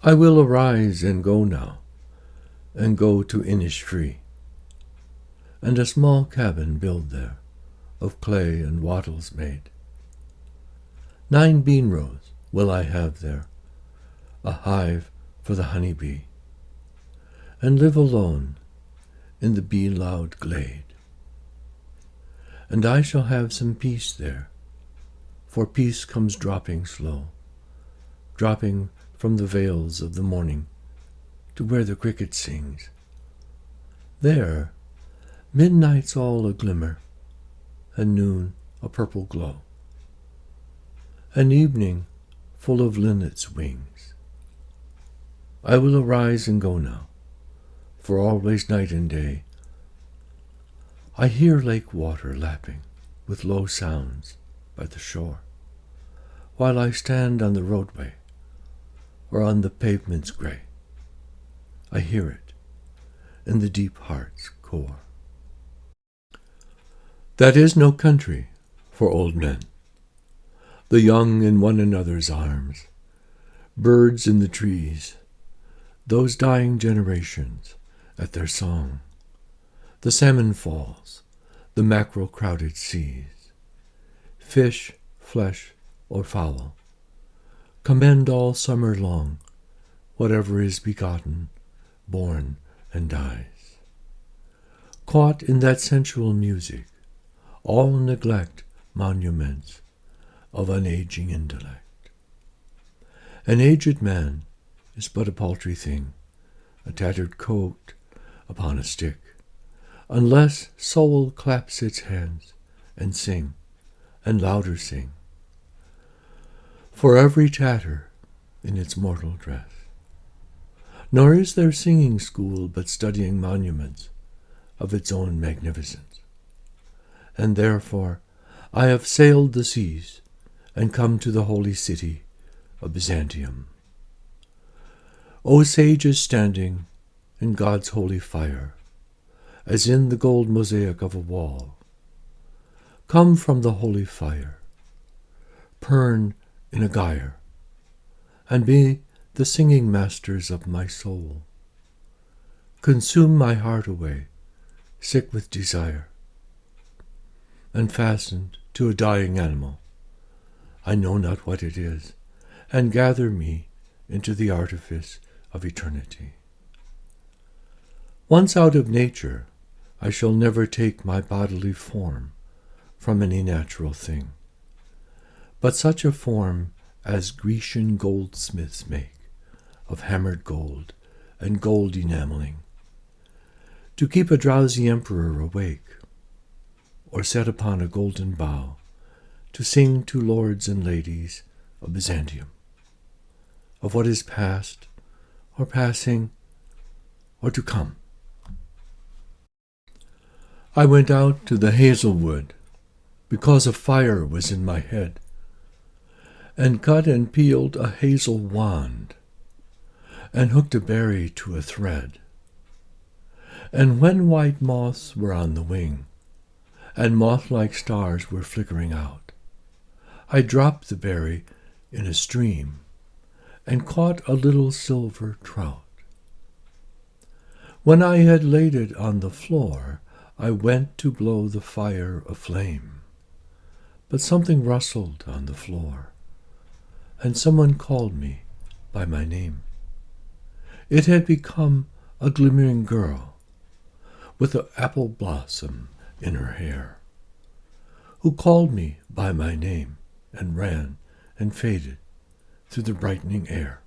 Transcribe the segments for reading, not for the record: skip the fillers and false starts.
I will arise and go now, and go to Innisfree, and a small cabin build there, of clay and wattles made. 9 bean rows will I have there, a hive for the honey bee, and live alone in the bee-loud glade. And I shall have some peace there, for peace comes dropping slow, dropping from the vales of the morning to where the cricket sings. There, midnight's all a glimmer, and noon a purple glow, and evening full of linnets' wings. I will arise and go now, for always night and day I hear lake water lapping with low sounds by the shore, while I stand on the roadway or on the pavement's grey. I hear it in the deep heart's core. That is no country for old men, the young in one another's arms, birds in the trees, those dying generations at their song, the salmon falls, the mackerel-crowded seas, fish, flesh, or fowl, commend all summer long whatever is begotten, born, and dies. Caught in that sensual music, all neglect monuments of unaging intellect. An aged man is but a paltry thing, a tattered coat upon a stick, unless soul claps its hands and sing, and louder sing, for every tatter in its mortal dress. Nor is there singing school but studying monuments of its own magnificence. And therefore I have sailed the seas and come to the holy city of Byzantium. O sages standing in God's holy fire, as in the gold mosaic of a wall, come from the holy fire, purn in a gyre, and be the singing masters of my soul. Consume my heart away, sick with desire, and fastened to a dying animal, I know not what it is, and gather me into the artifice of eternity. Once out of nature, I shall never take my bodily form from any natural thing, but such a form as Grecian goldsmiths make of hammered gold and gold enameling, to keep a drowsy emperor awake, or set upon a golden bough to sing to lords and ladies of Byzantium, of what is past, or passing, or to come. I went out to the hazel wood, because a fire was in my head, and cut and peeled a hazel wand, and hooked a berry to a thread. And when white moths were on the wing, and moth-like stars were flickering out, I dropped the berry in a stream, and caught a little silver trout. When I had laid it on the floor, I went to blow the fire aflame, but something rustled on the floor, and someone called me by my name. It had become a glimmering girl, with an apple blossom in her hair, who called me by my name, and ran and faded through the brightening air.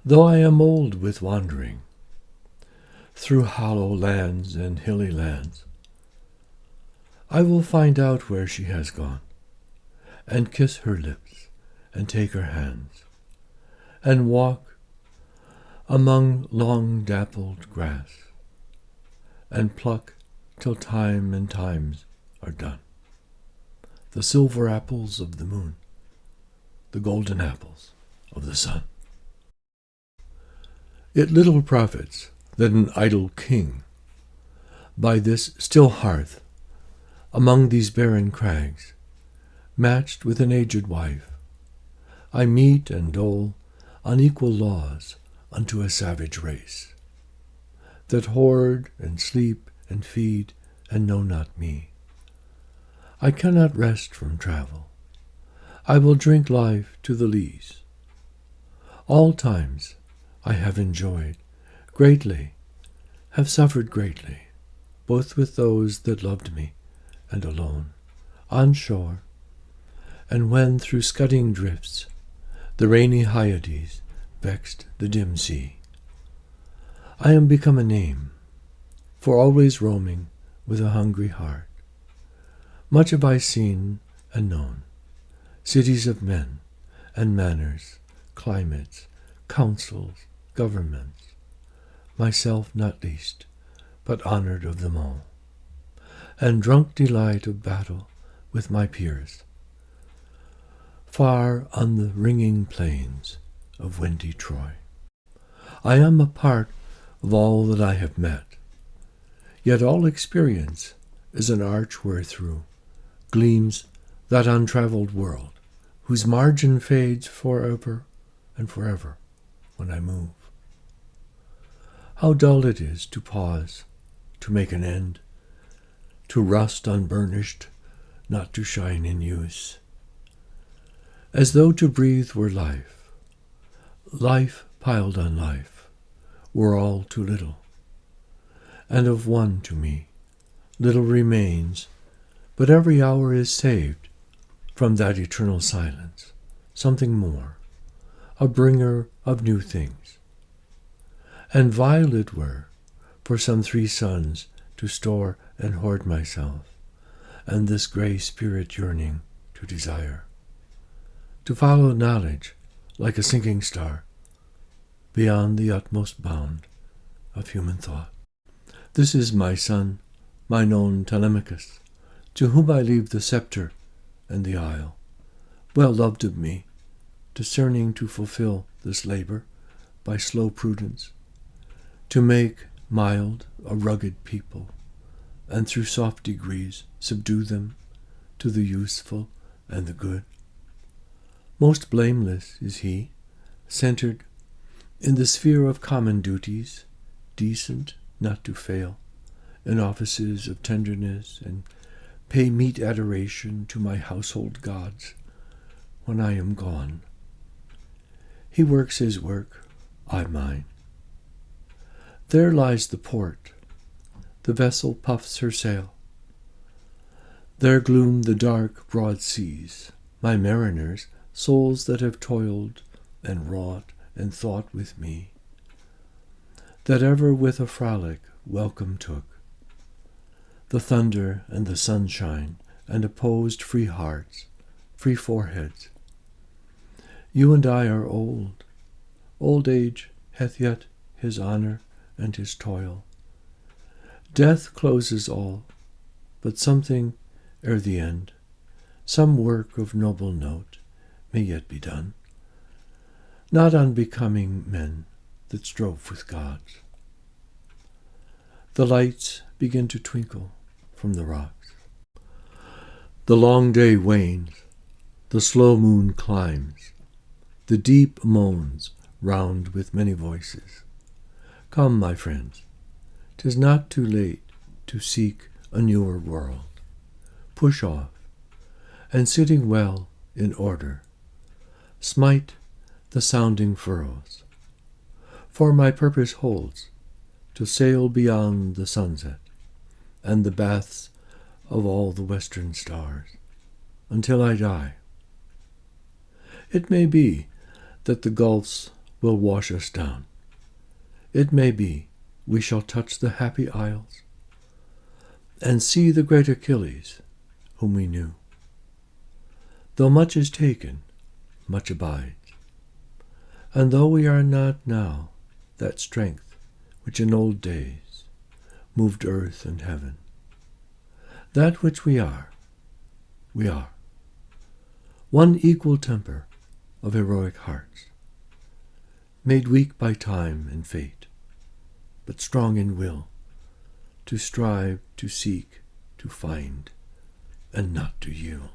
Though I am old with wandering through hollow lands and hilly lands, I will find out where she has gone, and kiss her lips, and take her hands, and walk among long dappled grass, and pluck till time and times are done, the silver apples of the moon, the golden apples of the sun. It little profits that an idle king, by this still hearth, among these barren crags, matched with an aged wife, I meet and dole unequal laws unto a savage race, that hoard and sleep and feed and know not me. I cannot rest from travel. I will drink life to the lees. All times I have enjoyed greatly, have suffered greatly, both with those that loved me and alone, on shore, and when through scudding drifts the rainy Hyades vexed the dim sea. I am become a name, for always roaming with a hungry heart. Much have I seen and known, cities of men and manners, climates, councils, governments, myself not least, but honored of them all, and drunk delight of battle with my peers, far on the ringing plains of windy Troy. I am a part of all that I have met, yet all experience is an arch wherethrough gleams that untraveled world, whose margin fades forever and forever when I move. How dull it is to pause, to make an end, to rust unburnished, not to shine in use. As though to breathe were life, life piled on life, were all too little. And of one to me, little remains, but every hour is saved from that eternal silence, something more, a bringer of new things. And vile it were for some 3 suns to store and hoard myself, and this grey spirit yearning to desire, to follow knowledge like a sinking star, beyond the utmost bound of human thought. This is my son, mine own Telemachus, to whom I leave the sceptre and the isle, well loved of me, discerning to fulfill this labor by slow prudence, to make mild a rugged people, and through soft degrees subdue them to the useful and the good. Most blameless is he, centered in the sphere of common duties, decent not to fail, in offices of tenderness, and pay meet adoration to my household gods when I am gone. He works his work, I mine. There lies the port, the vessel puffs her sail. There gloom the dark, broad seas, my mariners, souls that have toiled and wrought and thought with me, that ever with a frolic welcome took the thunder and the sunshine, and opposed free hearts, free foreheads. You and I are old. Old age hath yet his honor and his toil. Death closes all, but something ere the end, some work of noble note, may yet be done, not unbecoming men that strove with gods. The lights begin to twinkle from the rocks. The long day wanes, the slow moon climbs, the deep moans round with many voices. Come, my friends, 'tis not too late to seek a newer world. Push off, and sitting well in order, smite the sounding furrows. For my purpose holds to sail beyond the sunset and the baths of all the western stars, until I die. It may be that the gulfs will wash us down. It may be we shall touch the happy isles, and see the great Achilles, whom we knew. Though much is taken, much abides. And though we are not now that strength which in old days moved earth and heaven, that which we are, one equal temper of heroic hearts, made weak by time and fate, but strong in will, to strive, to seek, to find, and not to yield.